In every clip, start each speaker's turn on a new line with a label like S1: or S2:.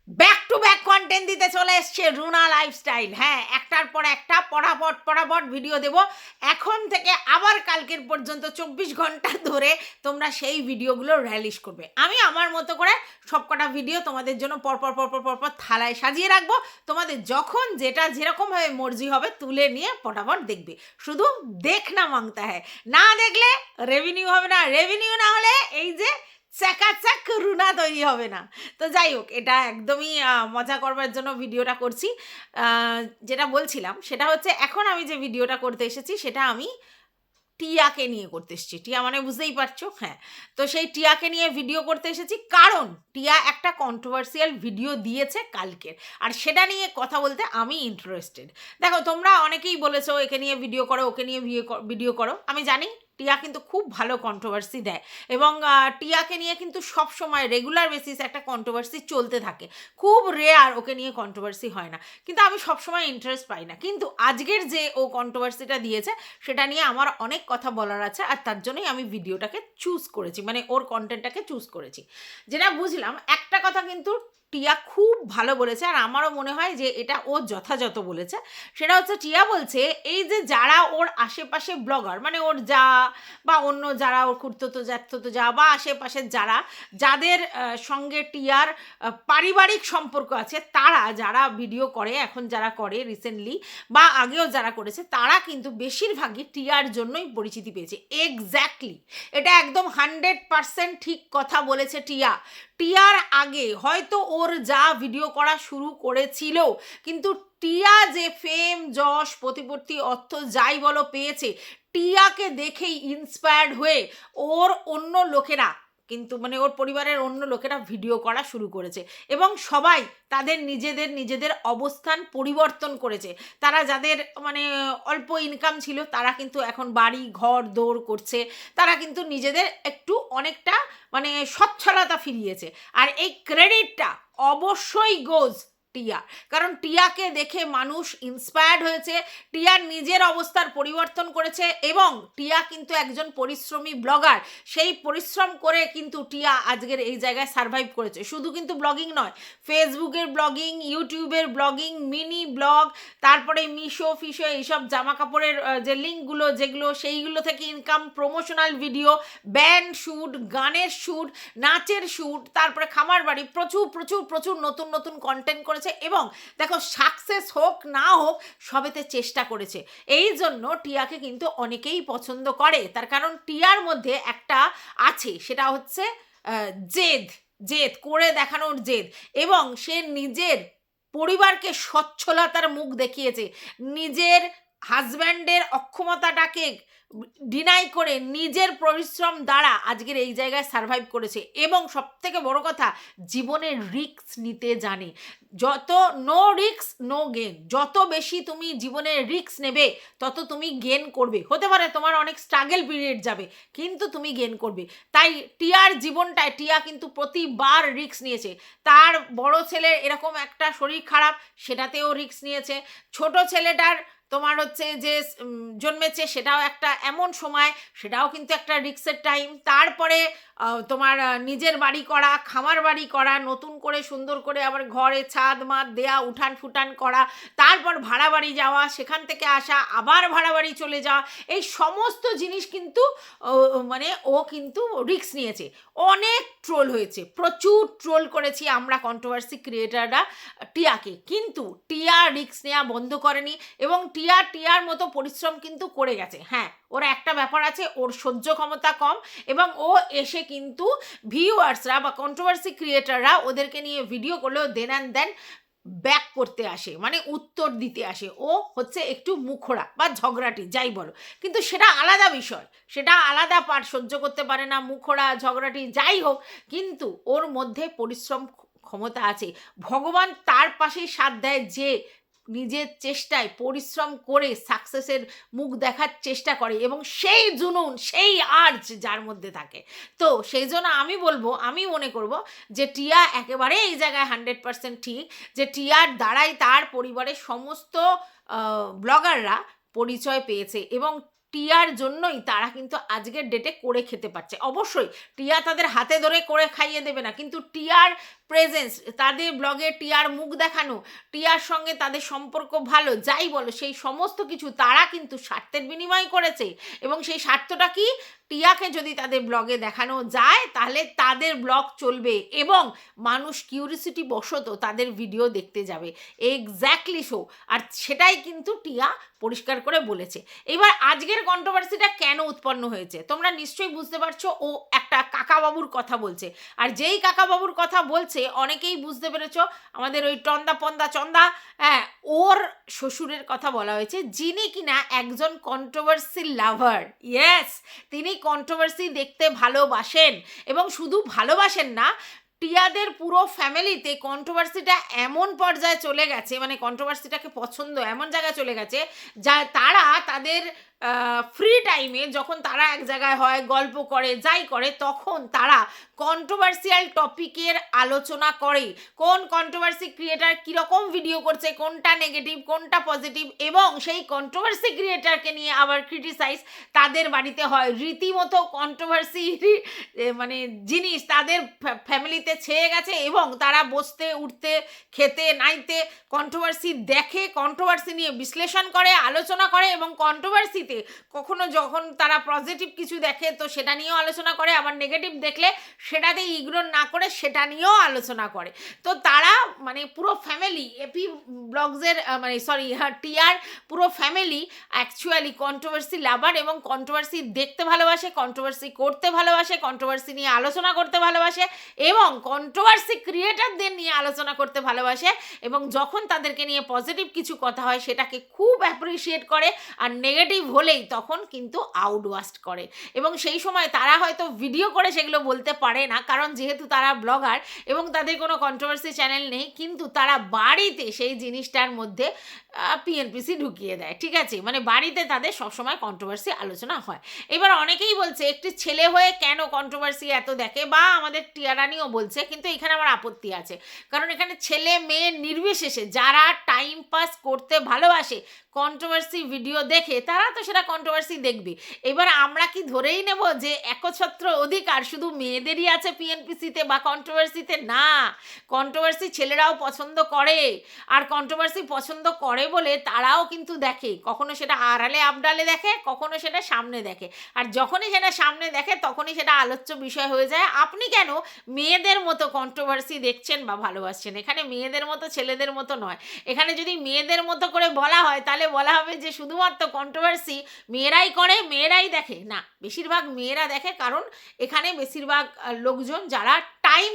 S1: Back to back content দিতে চলে এসছে রুনা লাইফস্টাইল। হ্যাঁ, একটার পর একটা পড়াপট ভিডিও দেব। এখন থেকে আবার কালকের পর্যন্ত 24 ঘন্টা ধরে তোমরা সেই ভিডিওগুলো রিলিজ করবে। আমি আমার মতো করে সবকটা ভিডিও তোমাদের জন্য পরপর থালায় সাজিয়ে রাখবো। তোমাদের যখন যেটা যেরকমভাবে মর্জি হবে তুলে নিয়ে পটাপট দেখবে। শুধু দেখনা মাংতা হ্যায়, না দেখলে রেভিনিউ হবে না। রেভিনিউ না হলে এই যে চাকাচাক রুনা তৈরি হবে না। তো যাই হোক, এটা একদমই মজা করবার জন্য ভিডিওটা করছি। যেটা বলছিলাম সেটা হচ্ছে, এখন আমি যে ভিডিওটা করতে এসেছি সেটা আমি টিয়াকে নিয়ে করতে এসেছি। টিয়া মানে বুঝতেই পারছো। হ্যাঁ, তো সেই টিয়াকে নিয়ে ভিডিও করতে এসেছি কারণ টিয়া একটা কন্ট্রোভার্সিয়াল ভিডিও দিয়েছে কালকের, আর সেটা নিয়ে কথা বলতে আমি ইন্টারেস্টেড। দেখো, তোমরা অনেকেই বলেছো একে নিয়ে ভিডিও করো, ওকে নিয়ে ভিডিও করো। আমি জানি টিয়া কিন্তু খুব ভালো কন্ট্রোভার্সি দেয়, এবং টিয়াকে নিয়ে কিন্তু সব সময় রেগুলার বেসিস একটা কন্ট্রোভার্সি চলতে থাকে। খুব রেয়ার ওকে নিয়ে কন্ট্রোভার্সি হয় না, কিন্তু আমি সবসময় ইন্টারেস্ট পাই না। কিন্তু আজকের যে ও কন্ট্রোভার্সিটা দিয়েছে সেটা নিয়ে আমার অনেক কথা বলার আছে, আর তার জন্যই আমি ভিডিওটাকে চুজ করেছি, মানে ওর কন্টেন্টটাকে চুজ করেছি। যেটা বুঝলাম, একটা কথা কিন্তু টিয়া খুব ভালো বলেছে, আর আমারও মনে হয় যে এটা ও যথাযথ বলেছে। সেটা হচ্ছে, টিয়া বলছে এই যে যারা ওর আশেপাশে ব্লগার, মানে ওর যা বা অন্য যারা ওর খুঁড়তো জ্যাঠতো যা বা আশেপাশের যাদের সঙ্গে টিয়ার পারিবারিক সম্পর্ক আছে, তারা যারা ভিডিও করে, এখন যারা করে রিসেন্টলি বা আগেও যারা করেছে, তারা কিন্তু বেশিরভাগই টিয়ার জন্যই পরিচিতি পেয়েছে। এক্স্যাক্টলি, এটা একদম 100% ঠিক কথা বলেছে টিয়া। টিয়ার আগে হয়তো ওর যা ভিডিও করা শুরু করেছিল, কিন্তু টিয়া যে ফেম, যশ, প্রতিপত্তি, অর্থ যাই বলো পেয়েছে, টিয়াকে দেখেই ইন্সপায়ার্ড হয়ে ওর অন্য লোকেরা কিন্তু, মানে ওর পরিবারের অন্য লোকেরা ভিডিও করা শুরু করেছে, এবং সবাই তাদের নিজেদের অবস্থান পরিবর্তন করেছে। তারা যাদের মানে অল্প ইনকাম ছিল, তারা কিন্তু এখন বাড়ি ঘর দৌড় করছে, তারা কিন্তু নিজেদের একটু অনেকটা মানে সচ্ছলতা ফিরিয়েছে। আর এই ক্রেডিটটা অবশ্যই গোজ টিয়া, কারণ টিয়াকে দেখে মানুষ ইন্সপায়ার্ড হয়েছে, টিয়ার নিজের অবস্থার পরিবর্তন করেছে, এবং টিয়া কিন্তু একজন পরিশ্রমী ব্লগার। সেই পরিশ্রম করে কিন্তু টিয়া আজকের এই জায়গায় সারভাইভ করেছে। শুধু কিন্তু ব্লগিং নয়, ফেসবুকের ব্লগিং, ইউটিউবের ব্লগিং, মিনি ব্লগ, তারপরে মিশো ফিশো এইসব জামা কাপড়ের যে লিঙ্কগুলো যেগুলো, সেইগুলো থেকে income, promotional video, band shoot, গানের শ্যুট, নাচের শ্যুট, তারপরে খামার বাড়ি, প্রচুর নতুন কন্টেন্ট করেছে। এবং দেখো, সাকসেস হোক না হোক সবেতে চেষ্টা করেছে। এই জন্য টিয়াকে কিন্তু অনেকেই পছন্দ করে। তার কারণ টিয়ার মধ্যে একটা আছে, সেটা হচ্ছে জেদ, জেদ করে দেখানোর জেদ, এবং সে নিজের পরিবারকে সচ্ছলতার মুখ দেখিয়েছে, নিজের হাজব্যান্ডের অক্ষমতাটাকে ডিনাই করে নিজের পরিশ্রম দ্বারা আজকের এই জায়গায় সারভাইভ করেছে। এবং সবথেকে বড় কথা, জীবনের রিস্ক নিতে জানে। যত নো রিস্ক নো গেন, যত বেশি তুমি জীবনের রিস্ক নেবে তত তুমি গেন করবে। হতে পারে তোমার অনেক স্ট্রাগল পিরিয়ড যাবে, কিন্তু তুমি গেন করবে। তাই টিয়ার জীবনটায় টিয়া কিন্তু প্রতিবার রিস্ক নিয়েছে। তার বড় ছেলের এরকম একটা শরীর খারাপ, সেটাতেও রিস্ক নিয়েছে। ছোট ছেলেটার তোমার হচ্ছে যে জন্মেছে, সেটাও একটা এমন সময়, সেটাও কিন্তু একটা রিস্কের টাইম। তারপরে তোমার নিজের বাড়ি করা, খামার বাড়ি করা, নতুন করে সুন্দর করে আবার ঘরে ছাদ মাদ দেয়া, উঠান ফুটান করা, তারপর ভাড়া বাড়ি যাওয়া, সেখান থেকে আসা, আবার ভাড়া বাড়ি চলে যাওয়া, এই সমস্ত জিনিস কিন্তু মানে ও কিন্তু রিস্ক নিয়েছে। অনেক ট্রোল হয়েছে, প্রচুর ট্রোল করেছি আমরা কন্ট্রোভার্সি ক্রিয়েটাররা টিয়াকে, কিন্তু টিয়া রিস্ক নেওয়া বন্ধ করেনি, এবং টিয়ার মতো পরিশ্রম কিন্তু করে গেছে। হ্যাঁ, ওর একটা ব্যাপার আছে, ওর সহ্য ক্ষমতা কম, এবং ও এসে কিন্তু ভিউয়ার্সরা বা কন্ট্রোভার্সি ক্রিয়েটাররা ওদেরকে নিয়ে ভিডিও করলেও দেন অ্যান্ড দেন ব্যাক করতে আসে, মানে উত্তর দিতে আসে। ও হচ্ছে একটু মুখোড়া বা ঝগড়াটি যাই বলো, কিন্তু সেটা আলাদা বিষয়, সেটা আলাদা পার্ট। সহ্য করতে পারে না, মুখোড়া, ঝগড়াটি যাই হোক, কিন্তু ওর মধ্যে পরিশ্রম ক্ষমতা আছে। ভগবান তার পাশেই সাথ দেয়, যে নিজের চেষ্টায় পরিশ্রম করে সাকসেসের মুখ দেখার চেষ্টা করে, এবং সেই জুনুন, সেই আর্জ যার মধ্যে থাকে। তো সেই জন্য আমি বলবো, আমি মনে করব যে টিয়া একেবারে এই জায়গায় 100% ঠিক, যে টিয়ার দ্বারাই তার পরিবারের সমস্ত ব্লগাররা পরিচয় পেয়েছে, এবং টিয়ার জন্যই তারা কিন্তু আজকের ডেটে করে খেতে পারছে। অবশ্যই টিয়া তাদের হাতে ধরে করে খাইয়ে দেবে না, কিন্তু টিয়ার প্রেজেন্স, তাদের ব্লগে টিয়ার মুখ দেখানো, টিয়ার সঙ্গে তাদের সম্পর্ক ভালো, যাই বলো সেই সমস্ত কিছু তারা কিন্তু স্বার্থের বিনিময় করেছে। এবং সেই স্বার্থটা কি, টিয়াকে যদি তাদের ব্লগে দেখানো যায় তাহলে তাদের ব্লগ চলবে এবং মানুষ কিউরিসিটি বশত তাদের ভিডিও দেখতে যাবে। Exactly so. আর সেটাই কিন্তু টিয়া পরিষ্কার করে বলেছে। এবার আজকের কন্ট্রোভার্সিটা কেন উৎপন্ন হয়েছে তোমরা নিশ্চয়ই বুঝতে পারছো। ও একটা কাকাবাবুর কথা বলছে, আর যেই কাকাবাবুর কথা বলছে অনেকেই বুঝতে পেরেছো, আমাদের ওই টন্দা পন্দা চন্দা, হ্যাঁ, ওর শ্বশুরের কথা বলা হয়েছে, যিনি কিনা একজন কন্ট্রোভার্সি লাভার। ইয়েস, তিনি কন্ট্রোভার্সি দেখতে ভালোবাসেন এবং শুধু ভালোবাসেন না, টিয়াদের পুরো ফ্যামিলিতে কন্ট্রোভার্সিটা এমন পর্যায়ে চলে গেছে, মানে কন্ট্রোভার্সিটাকে পছন্দ এমন জায়গায় চলে গেছে যা তারা তাদের ফ্রি টাইমে যখন তারা এক জায়গায় হয়, গল্প করে, যাই করে, তখন তারা কন্ট্রোভার্সিয়াল টপিকের আলোচনা করে। কোন কন্ট্রোভার্সি ক্রিয়েটার কীরকম ভিডিও করছে, কোনটা নেগেটিভ কোনটা পজিটিভ, এবং সেই কন্ট্রোভার্সি ক্রিয়েটারকে নিয়ে আবার ক্রিটিসাইজ তাদের বাড়িতে হয়। রীতিমতো কন্ট্রোভার্সি মানে জিনিস তাদের ফ্যামিলিতে ছেয়ে গেছে এবং তারা বসতে উঠতে খেতে নাইতে কন্ট্রোভার্সি দেখে, কন্ট্রোভার্সি নিয়ে বিশ্লেষণ করে, আলোচনা করে, এবং কন্ট্রোভার্সিতে কখনো যখন তারা পজিটিভ কিছু দেখে তো সেটা নিয়েও আলোচনা করে, আবার নেগেটিভ দেখলে সেটাতে ইগনোর না করে সেটা নিয়েও আলোচনা করে। তো তারা মানে পুরো ফ্যামিলি এপি ব্লগসের মানে সরি টিয়ার পুরো ফ্যামিলি অ্যাকচুয়ালি কন্ট্রোভার্সি লাভার এবং কন্ট্রোভার্সি দেখতে ভালোবাসে, কন্ট্রোভার্সি করতে ভালোবাসে, কন্ট্রোভার্সি নিয়ে আলোচনা করতে ভালোবাসে এবং কন্ট্রোভার্সি ক্রিয়েটারদের নিয়ে আলোচনা করতে ভালোবাসে। এবং যখন তাদেরকে নিয়ে পজিটিভ কিছু কথা হয় সেটাকে খুব অ্যাপ্রিসিয়েট করে, আর নেগেটিভ হলেই তখন কিন্তু আউটবাস্ট করে। এবং সেই সময় তারা হয়তো ভিডিও করে সেগুলো বলতে পারে না, কারণ যেহেতু তারা ব্লগার এবং তাদের কোনো কন্ট্রোভার্সি চ্যানেল নেই, কিন্তু তারা বাড়িতে সেই জিনিসটার মধ্যে পিএনপিসি ঢুকিয়ে দেয়। ঠিক আছে, মানে বাড়িতে তাদের সবসময় কন্ট্রোভার্সি আলোচনা হয়। এবার অনেকেই বলছে একটি ছেলে হয়ে কেন কন্ট্রোভার্সি এত দেখে, বা আমাদের টিয়ারানিও বলছে, কিন্তু এখানে আমার আপত্তি আছে, কারণ এখানে ছেলে মেয়ে নির্বিশেষে যারা টাইম পাস করতে ভালোবাসে কন্ট্রোভার্সি ভিডিও দেখে তারা তো সেটা কন্ট্রোভার্সি দেখবে। এবার আমরা কি ধরেই নেব যে একচ্ছত্র অধিকার শুধু মেয়েদেরই আছে পিএনপিসিতে বা কন্ট্রোভার্সিতে? না, কন্ট্রোভার্সি ছেলেরাও পছন্দ করে, আর কন্ট্রোভার্সি পছন্দ করে বলে তারাও কিন্তু দেখে, কখনো সেটা আড়ালে আবডালে দেখে, কখনো সেটা সামনে দেখে, আর যখনই সেটা সামনে দেখে তখনই সেটা আলোচ্য বিষয় হয়ে যায়। আপনি কেন মেয়েদের মতো কন্ট্রোভার্সি দেখছেন বা ভালোবাসছেন? এখানে মেয়েদের মতো ছেলেদের মতো নয়। এখানে যদি মেয়েদের মতো করে বলা হয় তাহলে বলা হবে যে শুধুমাত্র কন্ট্রোভার্সি মেয়েরাই করে, মেয়েরাই দেখে। না, বেশিরভাগ মেয়েরা দেখে, কারণ এখানে বেশিরভাগ লোকজন যারা টাইম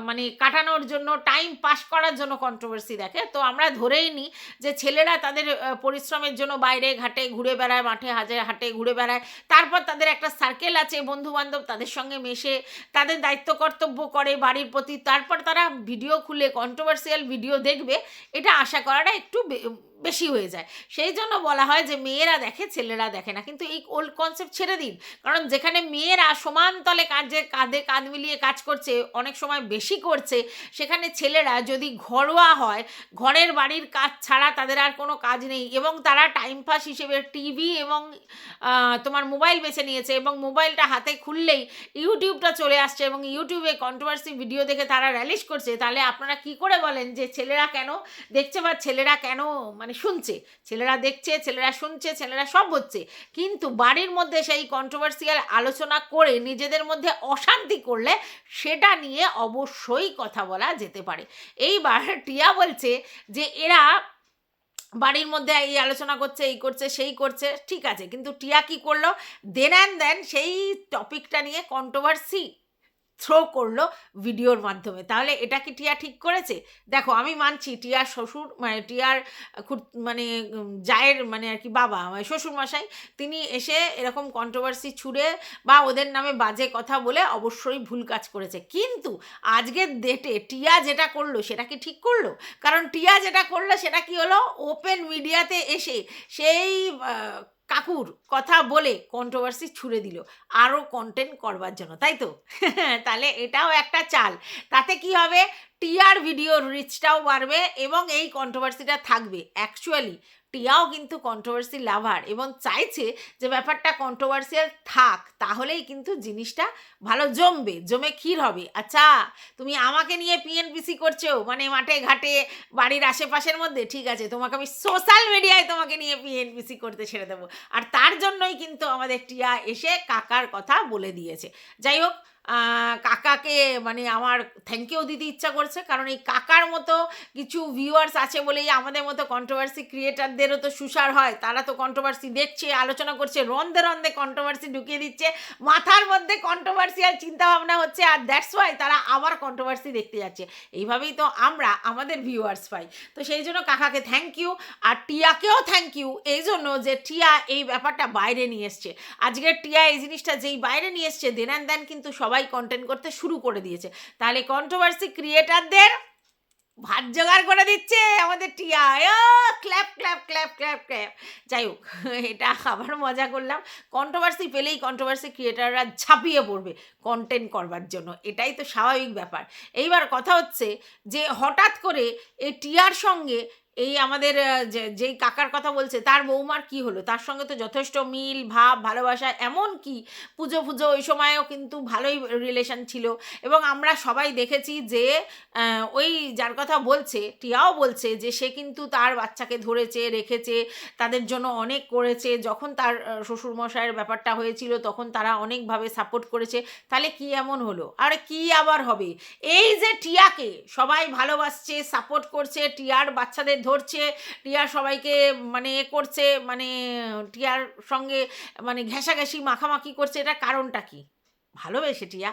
S1: মানে কাটানোর জন্য, টাইম পাস করার জন্য কন্ট্রোভার্সি দেখে। তো আমরা ধরেই নিই যে ছেলেরা তাদের পরিশ্রমের জন্য বাইরে ঘাটে ঘুরে বেড়ায়, মাঠে হাটে ঘুরে বেড়ায়, তারপর তাদের একটা সার্কেল আছে বন্ধুবান্ধব, তাদের সঙ্গে মেশে তাদের দায়িত্ব কর্তব্য করে বাড়ির প্রতি, তারপর তারা ভিডিও খুলে কন্ট্রোভার্সিয়াল ভিডিও দেখবে, এটা আশা করাটা একটু বেশি হয়ে যায়। সেই জন্য বলা হয় যে মেয়েরা দেখে ছেলেরা দেখে না। কিন্তু এই ওল্ড কনসেপ্ট ছেড়ে দিন, কারণ যেখানে মেয়েরা সমান তলে কাঁধে কাঁধ মিলিয়ে কাজ করছে, অনেক সময় বেশি করছে, সেখানে ছেলেরা যদি ঘরোয়া হয়, ঘরের বাড়ির কাজ ছাড়া তাদের আর কোনো কাজ নেই, এবং তারা টাইম পাস হিসেবে টিভি এবং তোমার মোবাইল বেছে নিয়েছে, এবং মোবাইলটা হাতে খুললেই ইউটিউবটা চলে আসছে, এবং ইউটিউবে কন্ট্রোভার্সি ভিডিও দেখে তারা র্যালিশ করছে, তাহলে আপনারা কি করে বলেন যে ছেলেরা কেন দেখছে বা ছেলেরা কেন মানে শুনছে? ছেলেরা দেখছে, ছেলেরা শুনছে, ছেলেরা সব হচ্ছে, কিন্তু বাড়ির মধ্যে সেই কন্ট্রোভার্সিয়াল আলোচনা করে নিজেদের মধ্যে অশান্তি করলে সেটা নিয়ে অবশ্যই কথা বলা যেতে পারে। এইবার টিয়া বলছে যে এরা বাড়ির মধ্যে এই আলোচনা করছে, এই করছে, সেই করছে, ঠিক আছে, কিন্তু টিয়া কি করলো? দেন অ্যান্ড দেন সেই টপিকটা নিয়ে কন্ট্রোভার্সি থ্রো করলো ভিডিওর মাধ্যমে। তাহলে এটা কি টিয়া ঠিক করেছে? দেখো, আমি মানছি টিয়ার শ্বশুর মানে টিয়ার মানে জায়ের মানে আর কি বাবা শ্বশুর মশাই, তিনি এসে এরকম কন্ট্রোভার্সি ছুড়ে বা ওদের নামে বাজে কথা বলে অবশ্যই ভুল কাজ করেছে। কিন্তু আজকের ডেটে টিয়া যেটা করলো সেটা কি ঠিক করলো? কারণ টিয়া যেটা করলো সেটা কি হলো, ওপেন মিডিয়াতে এসে সেই কাকুর কথা বলে কন্ট্রোভার্সি ছুড়ে দিল আরও কন্টেন্ট করবার জন্য, তাই তো? তাহলে এটাও একটা চাল। তাতে কি হবে, টিয়ার ভিডিওর রিচটাও বাড়বে এবং এই কন্ট্রোভার্সিটা থাকবে। অ্যাকচুয়ালি টিয়াও কিন্তু কন্ট্রোভার্সি লাভার এবং চাইছে যে ব্যাপারটা কন্ট্রোভার্সিয়াল থাক, তাহলেই কিন্তু জিনিসটা ভালো জমবে, জমে ক্ষীর হবে। আচ্ছা, তুমি আমাকে নিয়ে পিএনপিসি করছো মানে মাঠে ঘাটে বাড়ির আশেপাশের মধ্যে, ঠিক আছে, তোমাকে আমি সোশ্যাল মিডিয়ায় তোমাকে নিয়ে পিএনপিসি করতে ছেড়ে দেবো। আর তার জন্যই কিন্তু আমাদের টিয়া এসে কাকার কথা বলে দিয়েছে। যাই হোক, কাকাকে মানে আমার থ্যাংক ইউ দিতে ইচ্ছা করছে, কারণ এই কাকার মতো কিছু ভিউয়ার্স আছে বলেই আমাদের মতো কন্ট্রোভার্সি ক্রিয়েটারদেরও তো সুসার হয়। তারা তো কন্ট্রোভার্সি দেখছে, আলোচনা করছে, রন্ধে রন্ধে কন্ট্রোভার্সি ঢুকিয়ে দিচ্ছে, মাথার মধ্যে কন্ট্রোভার্সিয়াল চিন্তাভাবনা হচ্ছে, আর দ্যাটস ওয়াই তারা আবার কন্ট্রোভার্সি দেখতে যাচ্ছে। এইভাবেই তো আমরা আমাদের ভিউয়ার্স পাই। তো সেই জন্য কাকাকে থ্যাংক ইউ, আর টিয়াকেও থ্যাংক ইউ এই জন্য যে টিয়া এই ব্যাপারটা বাইরে নিয়ে এসছে। আজকের টিয়া এই জিনিসটা যেই বাইরে নিয়ে এসছে, দেন অ্যান্ড দেন কিন্তু সবাই কন্টেন্ট করতে শুরু করে দিয়েছে। তাহলে কন্ট্রোভার্সি ক্রিয়েটারদের ভাত জোগাড় করে দিচ্ছে আমাদের টিয়া। Clap clap clap clap clap. যাই হোক, এটা আবার মজা করলাম। কন্ট্রোভার্সি পেলেই কন্ট্রোভার্সি ক্রিয়েটাররা ঝাঁপিয়ে পড়বে কন্টেন্ট করবার জন্য, এটাই তো স্বাভাবিক ব্যাপার। এইবার কথা হচ্ছে যে হঠাৎ করে এই টিয়ার সঙ্গে এই আমাদের যেই কাকার কথা বলছে তার বৌমার কি হলো, তার সঙ্গে তো যথেষ্ট মিল ভাব ভালোবাসা, এমন কি পুজো পুজো ওই সময়ও কিন্তু ভালোই রিলেশন ছিল। এবং আমরা সবাই দেখেছি যে ওই যার কথা বলছে টিয়াও বলছে যে সে কিন্তু তার বাচ্চাকে ধরেছে রেখেছে, তাদের জন্য অনেক করেছে। যখন তার শ্বশুরমশাইয়ের ব্যাপারটা হয়েছিল তখন তারা অনেকভাবে সাপোর্ট করেছে। তাহলে কি এমন হলো, আর কি আবার হবে? এই যে টিয়াকে সবাই ভালোবাসছে, সাপোর্ট করছে, টিয়ার বাচ্চাদের ধরছে, টিয়ার সবাইকে মানে করছে, মানে টিয়ার সঙ্গে মানে ঘেঁষাঘেঁষি মাখামাখি করছে, এটা কারণটা কি? ভালোবেসে টিয়া।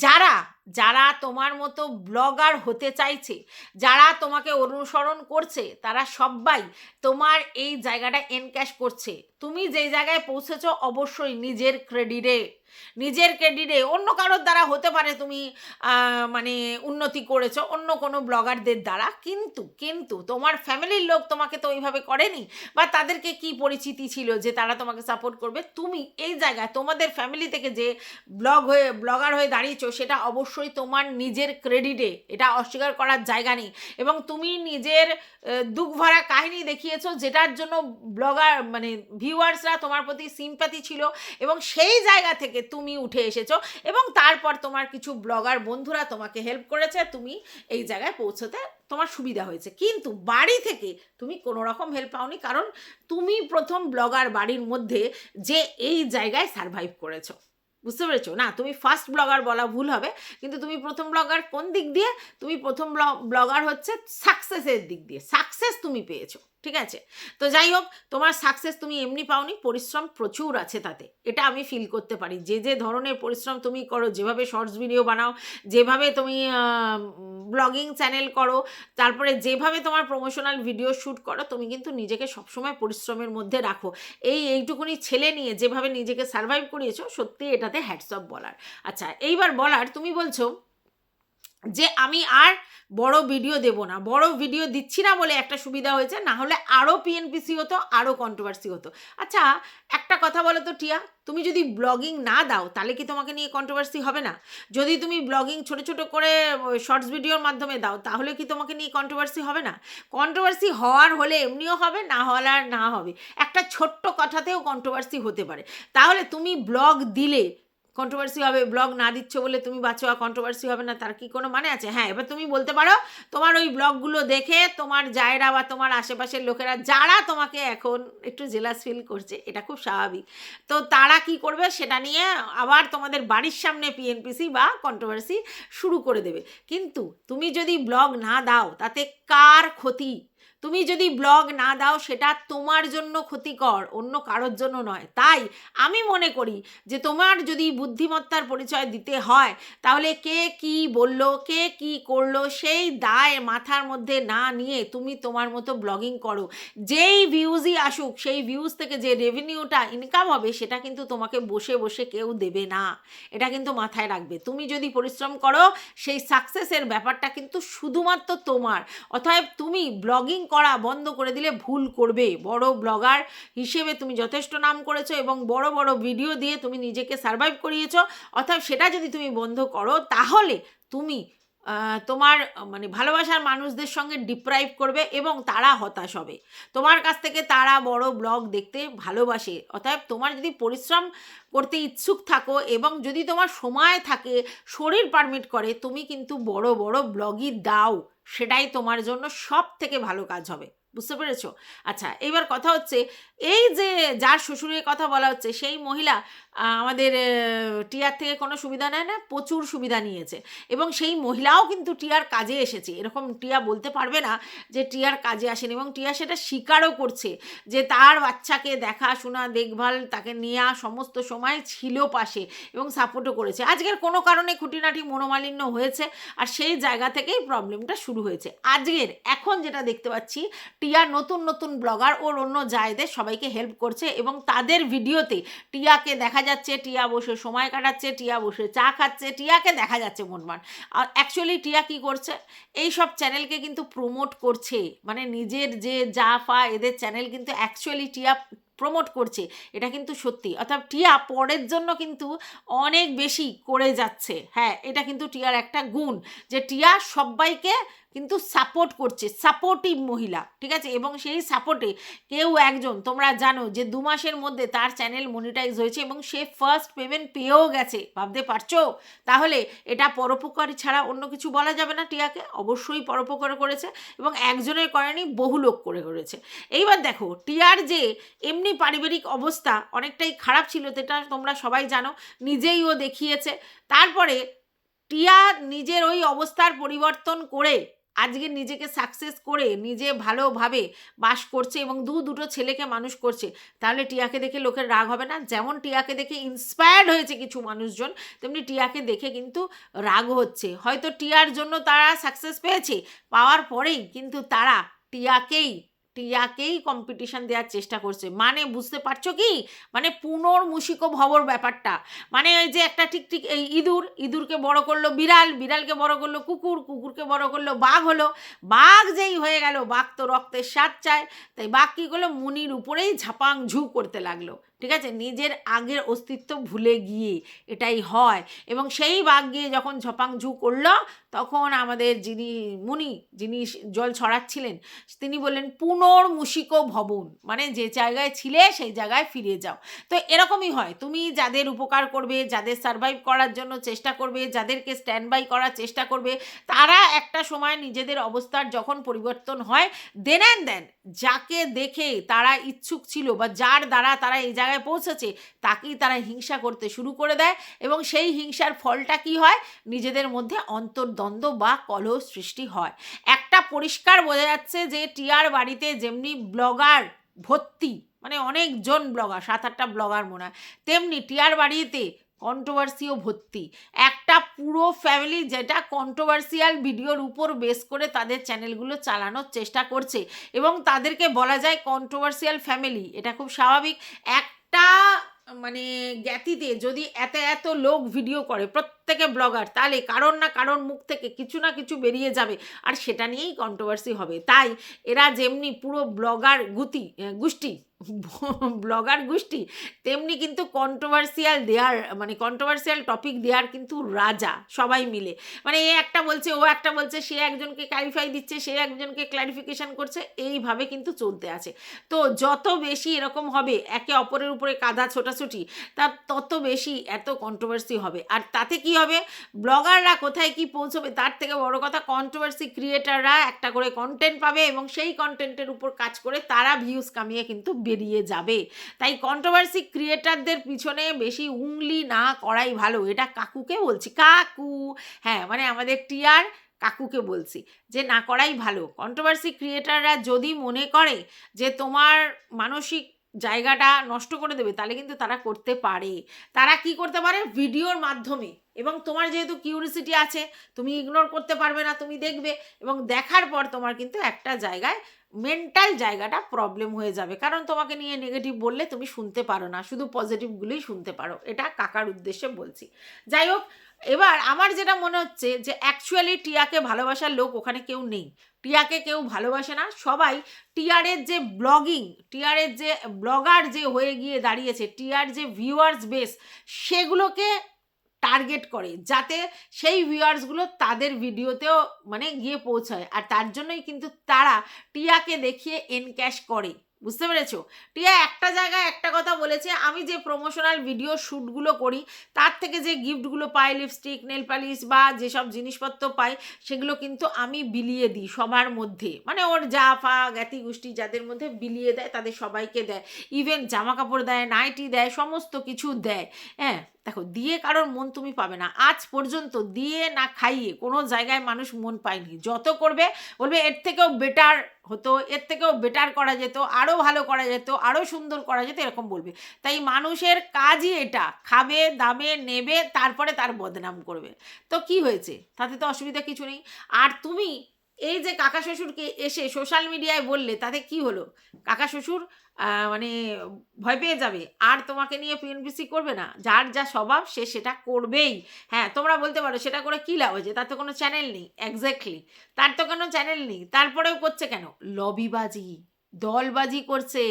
S1: যারা যারা তোমার মতো ব্লগার হতে চাইছে, যারা তোমাকে অনুসরণ করছে, তারা সবাই তোমার এই জায়গাটা এনক্যাশ করছে। তুমি যেই জায়গায় পৌঁছেছো অবশ্যই নিজের ক্রেডিটে, নিজের ক্রেডিটে, অন্য কারোর দ্বারা হতে পারে তুমি মানে উন্নতি করেছো অন্য কোনো ব্লগারদের দ্বারা, কিন্তু কিন্তু তোমার ফ্যামিলির লোক তোমাকে তো ওইভাবে করেনি, বা তাদেরকে কি পরিচিতি ছিল যে তারা তোমাকে সাপোর্ট করবে। তুমি এই জায়গায় তোমাদের ফ্যামিলি থেকে যে ব্লগার হয়ে দাঁড়িয়েছো সেটা অবশ্যই তোমার নিজের ক্রেডিটে, এটা অস্বীকার করার জায়গা নেই। এবং তুমি নিজের দুঃখ ভরা কাহিনী দেখিয়েছো, যেটার জন্য ব্লগার মানে ভিউয়ার্সরা তোমার প্রতি সিম্প্যাথি ছিল, এবং সেই জায়গা থেকে তুমি উঠে এসেছো, এবং তারপর তোমার কিছু ব্লগার বন্ধুরা তোমাকে হেল্প করেছে, তুমি এই জায়গায় পৌঁছতে তোমার সুবিধা হয়েছে। কিন্তু বাড়ি থেকে তুমি কোনো রকম হেল্প পাওনি, কারণ তুমি প্রথম ব্লগার বাড়ির মধ্যে যে এই জায়গায় সারভাইভ করেছো। বুঝতে পেরেছো? না, তুমি ফার্স্ট ব্লগার বলা ভুল হবে, কিন্তু তুমি প্রথম ব্লগার কোন দিক দিয়ে? তুমি প্রথম ব্লগার হচ্ছে সাকসেসের দিক দিয়ে, সাকসেস তুমি পেয়েছো, ঠিক আছে? তো যাই হোক, তোমার সাকসেস তুমি এমনি পাওনি, পরিশ্রম প্রচুর আছে তাতে, এটা আমি ফিল করতে পারি। যে যে ধরনের পরিশ্রম তুমি করো, যেভাবে শর্টস ভিডিও বানাও, যেভাবে তুমি ব্লগিং চ্যানেল করো, তারপরে যেভাবে তোমার প্রমোশনাল ভিডিও শ্যুট করো, তুমি কিন্তু নিজেকে সবসময় পরিশ্রমের মধ্যে রাখো। এইটুকুনি ছেলে নিয়ে যেভাবে নিজেকে সারভাইভ করিয়েছো, সত্যি এটাতে হ্যাটস অফ বলার। আচ্ছা, এইবার বলার, তুমি বলছো যে আমি আর বড় ভিডিও দেব না, বড় ভিডিও দিচ্ছি না বলে একটা সুবিধা হয়েছে, না হলে আরও পিএনপিসি হতো, আরও কন্ট্রোভার্সি হতো। আচ্ছা, একটা কথা বলো তো টিয়া, তুমি যদি ব্লগিং না দাও তাহলে কি তোমাকে নিয়ে কন্ট্রোভার্সি হবে না? যদি তুমি ব্লগিং ছোট ছোট করে শর্টস ভিডিওর মাধ্যমে দাও তাহলে কি তোমাকে নিয়ে কন্ট্রোভার্সি হবে না? কন্ট্রোভার্সি হওয়ার হলে এমনিও হবে, না হওয়ার না হবে, একটা ছোট্ট কথাতেও কন্ট্রোভার্সি হতে পারে। তাহলে তুমি ব্লগ দিলে কন্ট্রোভার্সি হবে, ব্লগ না দিচ্ছ বলে তুমি বাঁচো আর কন্ট্রোভার্সি হবে না, তার কি কোনো মানে আছে? হ্যাঁ, এবার তুমি বলতে পারো তোমার ওই ব্লগগুলো দেখে তোমার জায়রা বা তোমার আশেপাশের লোকেরা যারা তোমাকে এখন একটু জেলাস ফিল করছে, এটা খুব স্বাভাবিক, তো তারা কি করবে সেটা নিয়ে আবার তোমাদের বাড়ির সামনে পিএনপিসি বা কন্ট্রোভার্সি শুরু করে দেবে। কিন্তু তুমি যদি ব্লগ না দাও তাতে কার ক্ষতি? তুমি যদি ব্লগ না দাও সেটা তোমার জন্য ক্ষতিকর, অন্য কারোর জন্য নয়। তাই আমি মনে করি যে তোমার যদি বুদ্ধিমত্তার পরিচয় দিতে হয় তাহলে কে কি বলল, কে কি করলো সেই দায় মাথার মধ্যে না নিয়ে তুমি তোমার মতো ব্লগিং করো। যেই ভিউজই আসুক, সেই ভিউজ থেকে যে রেভিনিউটা ইনকাম হবে সেটা কিন্তু তোমাকে বসে বসে কেউ দেবে না, এটা কিন্তু মাথায় রাখবে। তুমি যদি পরিশ্রম করো সেই সাকসেসের ব্যাপারটা কিন্তু শুধুমাত্র তোমার। অতএব তুমি ব্লগিং করা বন্ধ করে দিলে ভুল করবে। বড় ব্লগার হিসেবে তুমি যথেষ্ট নাম করেছো এবং বড় বড় ভিডিও দিয়ে তুমি নিজেকে সারভাইভ করিয়েছো, অতএব সেটা যদি তুমি বন্ধ করো তাহলে তুমি তোমার মানে ভালোবাসার মানুষদের সঙ্গে ডিপ্রাইভ করবে এবং তারা হতাশ হবে। তোমার কাছ থেকে তারা বড় ব্লগ দেখতে ভালোবাসে। অতএব তোমার যদি পরিশ্রম করতে ইচ্ছুক থাকো এবং যদি তোমার সময় থাকে, শরীর পারমিট করে, তুমি কিন্তু বড় বড় ব্লগই দাও, সেটাই তোমার জন্য সব থেকে ভালো কাজ হবে। বুঝতে পেরেছো? আচ্ছা, এইবার কথা হচ্ছে, এই যে যার শ্বশুরের কথা বলা হচ্ছে সেই মহিলা আমাদের টিয়ার থেকে কোনো সুবিধা নেয় না, প্রচুর সুবিধা নিয়েছে। এবং সেই মহিলাও কিন্তু টিয়ার কাজে এসেছে, এরকম টিয়া বলতে পারবে না যে টিয়ার কাজে আসেনি। এবং টিয়া সেটা স্বীকারও করছে যে তার বাচ্চাকে দেখাশোনা দেখভাল তাকে নেওয়া সমস্ত সময় ছিল পাশে এবং সাপোর্টও করেছে। আজকের কোনো কারণে খুঁটিনাটি মনোমালিন্য হয়েছে আর সেই জায়গা থেকেই প্রবলেমটা শুরু হয়েছে। আজকের এখন যেটা দেখতে পাচ্ছি, টিয়া নতুন নতুন ব্লগার ওর অন্য জায়গায় সবাইকে হেল্প করছে এবং তাদের ভিডিওতে টিয়াকে দেখা যাচ্ছে, টিয়া বসে সময় কাটাচ্ছে, টিয়া বসে চা খাচ্ছে, টিয়াকে দেখা যাচ্ছে মনমান। আর অ্যাকচুয়ালি টিয়া কী করছে, এই সব চ্যানেলকে কিন্তু প্রমোট করছে, মানে নিজের যে জাফা এদের চ্যানেল কিন্তু অ্যাকচুয়ালি টিয়া প্রমোট করছে, এটা কিন্তু সত্যি। অর্থাৎ টিয়া পরের জন্য কিন্তু অনেক বেশি করে যাচ্ছে। হ্যাঁ, এটা কিন্তু টিয়ার একটা গুণ যে টিয়া সবাইকে কিন্তু সাপোর্ট করছে, সাপোর্টিভ মহিলা, ঠিক আছে। এবং সেই সাপোর্টে কেউ একজন, তোমরা জানো যে 2 মাসের মধ্যে তার চ্যানেল মনিটাইজ হয়েছে এবং সে ফার্স্ট পেমেন্ট পেয়েও গেছে, ভাবতে পারছো? তাহলে এটা পরোপকারী ছাড়া অন্য কিছু বলা যাবে না। টিয়াকে অবশ্যই পরোপকার করেছে এবং একজনের করেনি, বহু লোক করেছে। এইবার দেখো, টিয়ার যে এমনি পারিবারিক অবস্থা অনেকটাই খারাপ ছিল, সেটা তোমরা সবাই জানো, নিজেই ও দেখিয়েছে। তারপরে টিয়া নিজের ওই অবস্থার পরিবর্তন করে আজকে নিজেকে সাকসেস করে নিজে ভালোভাবে বাস করছে এবং দুটো ছেলেকে মানুষ করছে। তাহলে টিয়াকে দেখে লোকের রাগ হবে না? যেমন টিয়াকে দেখে ইন্সপায়ার্ড হয়েছে কিছু মানুষজন, তেমনি টিয়াকে দেখে কিন্তু রাগ হচ্ছে। হয়তো টিয়ার জন্য তারা সাকসেস পেয়েছে, পাওয়ার পরেই কিন্তু তারা টিয়াকেই কম্পিটিশন দেওয়ার চেষ্টা করছে। মানে বুঝতে পারছো কি? মানে পুনর্মূষিক ভবর ব্যাপারটা, মানে ওই যে একটা ঠিক এই ইঁদুরকে বড় করলো বিড়াল, বিড়ালকে বড় করলো কুকুর, কুকুরকে বড় করলো বাঘ, হলো বাঘ যেই হয়ে গেল, বাঘ তো রক্তের স্বাদ চায়, তাই বাঘ কী করলো, মুনির উপরেই ঝাপাং ঝু করতে লাগলো, ঠিক আছে, নিজের আগের অস্তিত্ব ভুলে গিয়ে। এটাই হয়। এবং সেই বাঘ গিয়ে যখন ঝপাংঝু করলো, তখন আমাদের যিনি জল ছড়াচ্ছিলেন তিনি বললেন পুনর্মূষিক ভবন, মানে যে জায়গায় ছিলে সেই জায়গায় ফিরে যাও। তো এরকমই হয়, তুমি যাদের উপকার করবে, যাদের সারভাইভ করার জন্য চেষ্টা করবে, যাদেরকে স্ট্যান্ড বাই করার চেষ্টা করবে, তারা একটা সময় নিজেদের অবস্থার যখন পরিবর্তন হয়, দেন যাকে দেখে তারা ইচ্ছুক ছিল বা যার দ্বারা তারা এই জায়গায় পৌঁছেছে, তাকেই তারা হিংসা করতে শুরু করে দেয়। এবং সেই হিংসার ফলটা কি হয়? নিজেদের মধ্যে অন্তর্দ্বন্দ্ব বা কলহ সৃষ্টি হয়। একটা পরিষ্কার বোঝা যাচ্ছে যে টিয়ার বাড়িতে যেমনি ব্লগার ভর্তি, মানে অনেকজন ব্লগার, 7-8টা ব্লগার মনে হয়, তেমনি টিয়ার বাড়িতে কন্ট্রোভার্সিও ভর্তি। একটা পুরো ফ্যামিলি যেটা কন্ট্রোভার্সিয়াল ভিডিওর উপর বেস করে তাদের চ্যানেলগুলো চালানোর চেষ্টা করছে এবং তাদেরকে বলা যায় কন্ট্রোভার্সিয়াল ফ্যামিলি। এটা খুব স্বাভাবিক। একটা মানে জ্ঞাতিতে যদি এত লোক ভিডিও করে, প্রত্যেকে ব্লগার, তাহলে কারোর না কারোর মুখ থেকে কিছু না কিছু বেরিয়ে যাবে আর সেটা নিয়েই কন্ট্রোভার্সি হবে। তাই এরা যেমনি পুরো গোষ্ঠী ব্লগার গোষ্ঠী, তেমনি কিন্তু কন্ট্রোভার্সিয়াল টপিক দেওয়ার কিন্তু রাজা সবাই মিলে। মানে এ একটা বলছে, ও একটা বলছে, সে একজনকে ক্লারিফাই দিচ্ছে, সে একজনকে ক্লারিফিকেশন করছে, এইভাবে কিন্তু চলতে আছে। তো যত বেশি এরকম হবে একে অপরের উপরে কাদা ছোটাছুটি, তার তত বেশি এত কন্ট্রোভার্সি হবে। আর তাতে কি হবে, ব্লগাররা কোথায় কি পৌঁছবে, তার থেকে বড় কথা কন্ট্রোভার্সি ক্রিয়েটাররা একটা করে কন্টেন্ট পাবে এবং সেই কন্টেন্টের উপর কাজ করে তারা ভিউজ কামিয়ে কিন্তু বেরিয়ে যাবে। তাই কন্ট্রোভার্সি ক্রিয়েটারদের পিছনে বেশি উংলি না করাই ভালো। এটা কাকুকে বলছি, কাকু, হ্যাঁ, মানে আমাদের টিয়ার কাকুকে বলছি যে না করাই ভালো। কন্ট্রোভার্সি ক্রিয়েটাররা যদি মনে করে যে তোমার মানসিক জায়গাটা নষ্ট করে দেবে, তাহলে কিন্তু তারা করতে পারে। তারা কি করতে পারে, ভিডিওর মাধ্যমে। এবং তোমার যেহেতু কিউরিসিটি আছে, তুমি ইগনোর করতে পারবে না, তুমি দেখবে এবং দেখার পর তোমার কিন্তু একটা জায়গায় মেন্টাল জায়গাটা প্রবলেম হয়ে যাবে, কারণ তোমাকে নিয়ে নেগেটিভ বললে তুমি শুনতে পারো না, শুধু পজিটিভগুলোই শুনতে পারো। এটা কাকার উদ্দেশ্যে বলছি। যাই হোক, এবার আমার যেটা মনে হচ্ছে যে অ্যাকচুয়ালি টিয়াকে ভালোবাসার লোক ওখানে কেউ নেই। টিয়াকে কেউ ভালোবাসে না, সবাই টিয়ারের যে টিয়ারের যে ব্লগার যে হয়ে গিয়ে দাঁড়িয়েছে, টিয়ার যে ভিউয়ার্স বেস, সেগুলোকে টার্গেট করে যাতে সেই ভিউয়ার্সগুলো তাদের ভিডিওতেও মানে গিয়ে পৌঁছায়, আর তার জন্যই কিন্তু তারা টিয়াকে দেখিয়ে এনক্যাশ করে। বুঝতে পেরেছো? টিয়া একটা জায়গায় একটা কথা বলেছে, আমি যে প্রমোশনাল ভিডিও শ্যুটগুলো করি তার থেকে যে গিফটগুলো পাই, লিপস্টিক, নেল পালিশ বা যেসব জিনিসপত্র পাই, সেগুলো কিন্তু আমি বিলিয়ে দিই সবার মধ্যে, মানে ওর যা ফা জ্ঞাতি গোষ্ঠী যাদের মধ্যে বিলিয়ে দেয় তাদের সবাইকে দেয়। ইভেন জামা কাপড় দেয়, নাইটি দেয়, সমস্ত কিছু দেয়। হ্যাঁ, দেখো, দিয়ে কারোর মন তুমি পাবে না। আজ পর্যন্ত দিয়ে না খাইয়ে কোনো জায়গায় মানুষ মন পায়নি। যত করবে বলবে এর থেকেও বেটার হতো, এর থেকেও বেটার করা যেত, আরও ভালো করা যেত, আরও সুন্দর করা যেত, এরকম বলবে। তাই মানুষের কাজই এটা, খাবে, দামে, নেবে, তারপরে তার বদনাম করবে। তো কি হয়েছে, তাতে তো অসুবিধা কিছু নেই। আর তুমি এই যে কাকা শ্বশুরকে এসে সোশ্যাল মিডিয়ায় বললে, তাতে কি হলো? কাকা শ্বশুর মানে ভয় পেয়ে যাবে, আর তোমাকে নিয়ে পিএনপিসি করবে না। যার যা স্বভাব সে সেটা করবেই। হ্যাঁ, তোমরা বলতে পারো সেটা করে কী লাভ হয়েছে, তার তো কোনো চ্যানেল নেই। এক্স্যাক্টলি, তার তো কোনো চ্যানেল নেই, তারপরেও করছে কেন? লবিবাজি, দলবাজি করছে,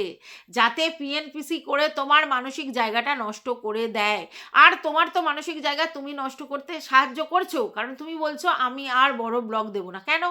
S1: যাতে পিএনপিসি করে তোমার মানসিক জায়গাটা নষ্ট করে দেয়। আর তোমার তো মানসিক জায়গা তুমি নষ্ট করতে সাহায্য করছো, কারণ তুমি বলছো আমি আর বড় ব্লগ দেবো না। কেন?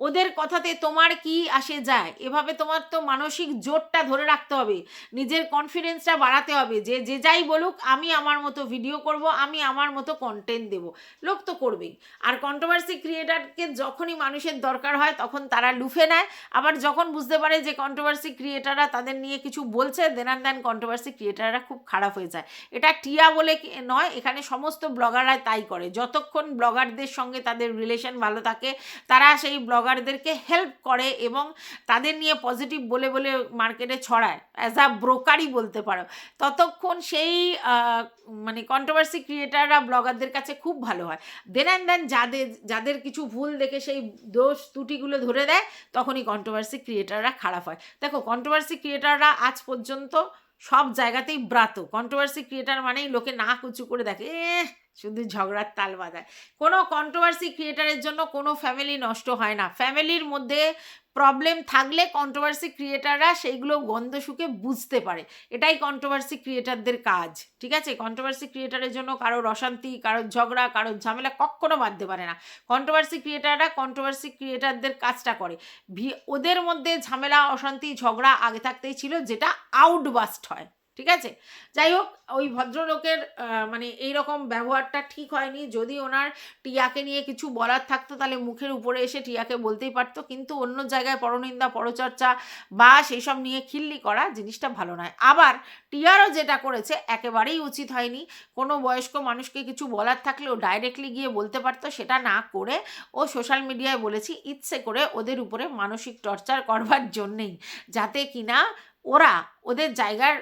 S1: ওদের কথাতে তোমার কি আসে যায়? এভাবে তোমার তো মানসিক জোরটা ধরে রাখতে হবে, নিজের কনফিডেন্সটা বাড়াতে হবে, যে যে যাই বলুক আমি আমার মতো ভিডিও করব, আমি আমার মতো কন্টেন্ট দেব। লোক তো করবেই। আর কন্ট্রোভার্সি ক্রিয়েটারকে যখনই মানুষের দরকার হয় তখন তারা লুফে নেয়, আবার যখন বুঝতে পারে যে কন্ট্রোভার্সি ক্রিয়েটাররা তাদের নিয়ে কিছু বলছে, দেন কন্ট্রোভার্সি ক্রিয়েটাররা খুব খারাপ হয়ে যায়। এটা টিয়া বলে নয়, এখানে সমস্ত ব্লগাররা তাই করে। যতক্ষণ ব্লগারদের সঙ্গে তাদের রিলেশন ভালো থাকে, তারা সেই ব্লগারদেরকে হেল্প করে এবং তাদের নিয়ে পজিটিভ বলে বলে মার্কেটে ছড়ায়, অ্যাজ আ ব্রোকারই বলতে পারো, ততক্ষণ সেই মানে কন্ট্রোভার্সি ক্রিয়েটাররা ব্লগারদের কাছে খুব ভালো হয়। দেন যাদের কিছু ভুল দেখে সেই দোষ ত্রুটিগুলো ধরে দেয়, তখনই কন্ট্রোভার্সি ক্রিয়েটাররা খারাপ হয়। দেখো, কন্ট্রোভার্সি ক্রিয়েটাররা আজ পর্যন্ত সব জায়গাতেই ব্রাত। কন্ট্রোভার্সি ক্রিয়েটার মানেই লোকে নাক উঁচু করে দেখে, শুধু ঝগড়ার তাল বাজায়। কোনো কন্ট্রোভার্সি ক্রিয়েটারের জন্য কোনো ফ্যামিলি নষ্ট হয় না। ফ্যামিলির মধ্যে প্রবলেম থাকলে কন্ট্রোভার্সি ক্রিয়েটাররা সেইগুলো গন্ধ শুকে বুঝতে পারে। এটাই কন্ট্রোভার্সি ক্রিয়েটারদের কাজ। ঠিক আছে? কন্ট্রোভার্সি ক্রিয়েটারের জন্য কারোর অশান্তি, কারোর ঝগড়া, কারোর ঝামেলা কখনো বাঁধতে পারে না। কন্ট্রোভার্সি ক্রিয়েটাররা কন্ট্রোভার্সি ক্রিয়েটারদের কাজটা করে। ওদের মধ্যে ঝামেলা, অশান্তি, ঝগড়া আগে থাকতেই ছিল, যেটা আউটবাস্ট হয়। ঠিক আছে? যাই হোক, ওই ভদ্রলোকের মানে এইরকম ব্যবহারটা ঠিক হয়নি। যদি ওনার টিয়াকে নিয়ে কিছু বলার থাকতো তাহলে মুখের উপরে এসে টিয়াকে বলতেই পারতো, কিন্তু অন্য জায়গায় পরনিন্দা, পরচর্চা বা সেই সব নিয়ে খিল্লি করা জিনিসটা ভালো নয়। আবার টিয়ারও যেটা করেছে একেবারেই উচিত হয়নি। কোনো বয়স্ক মানুষকে কিছু বলার থাকলে ও ডাইরেক্টলি গিয়ে বলতে পারতো, সেটা না করে ও সোশ্যাল মিডিয়ায় বলেছি ইচ্ছে করে ওদের উপরে মানসিক টর্চার করবার জন্যেই, যাতে কিনা ওরা ওদের জায়গার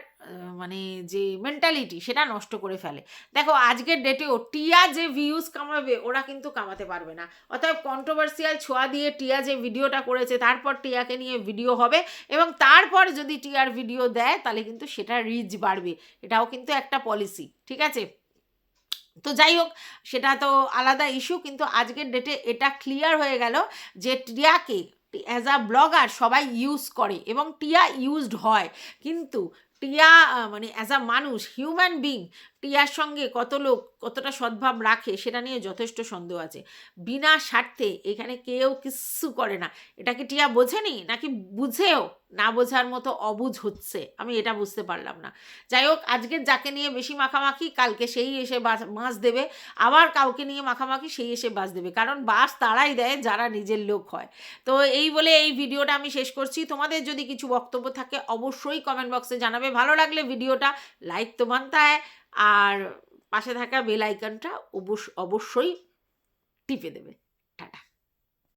S1: মানে যে মেন্টালিটি সেটা নষ্ট করে ফেলে। দেখো, আজকের ডেটেও টিয়া যে ভিউজ কামাবে ওরা কিন্তু কামাতে পারবে না। অতএব কন্ট্রোভার্সিয়াল ছোঁয়া দিয়ে টিয়া যে ভিডিওটা করেছে, তারপর টিয়াকে নিয়ে ভিডিও হবে এবং তারপর যদি টিয়ার ভিডিও দেয় তাহলে কিন্তু সেটা রিচ বাড়বে। এটাও কিন্তু একটা পলিসি। ঠিক আছে? তো যাই হোক, সেটা তো আলাদা ইস্যু, কিন্তু আজকের ডেটে এটা ক্লিয়ার হয়ে গেল যে টিয়াকে অ্যাজ আ ব্লগার সবাই ইউজ করে এবং টিয়া ইউজড হয়, কিন্তু টিয়া মানে অ্যাজ আ মানুষ, হিউম্যান বিং, টিয়ার সঙ্গে কত লোক কতটা সদ্ভাব রাখে সেটা নিয়ে যথেষ্ট সন্দেহ আছে। বিনা স্বার্থে এখানে কেউ কিচ্ছু করে না। এটাকে টিয়া বোঝেনি, নাকি বুঝেও না বোঝার মতো অবুঝ হচ্ছে, আমি এটা বুঝতে পারলাম না। যাই হোক, আজকের যাকে নিয়ে বেশি মাখামাখি, কালকে সেই এসে বাঁশ দেবে, আবার কাউকে নিয়ে মাখামাখি, সেই এসে বাঁশ দেবে, কারণ বাঁশ তারাই দেয় যারা নিজের লোক হয়। তো এই বলে এই ভিডিওটা আমি শেষ করছি। তোমাদের যদি কিছু বক্তব্য থাকে অবশ্যই কমেন্ট বক্সে জানাবে। ভালো লাগলে ভিডিওটা লাইক তো বানতা হয়, আর পাশে থাকা বেল আইকনটা অবশ্যই টিপে দেবে। টাটা।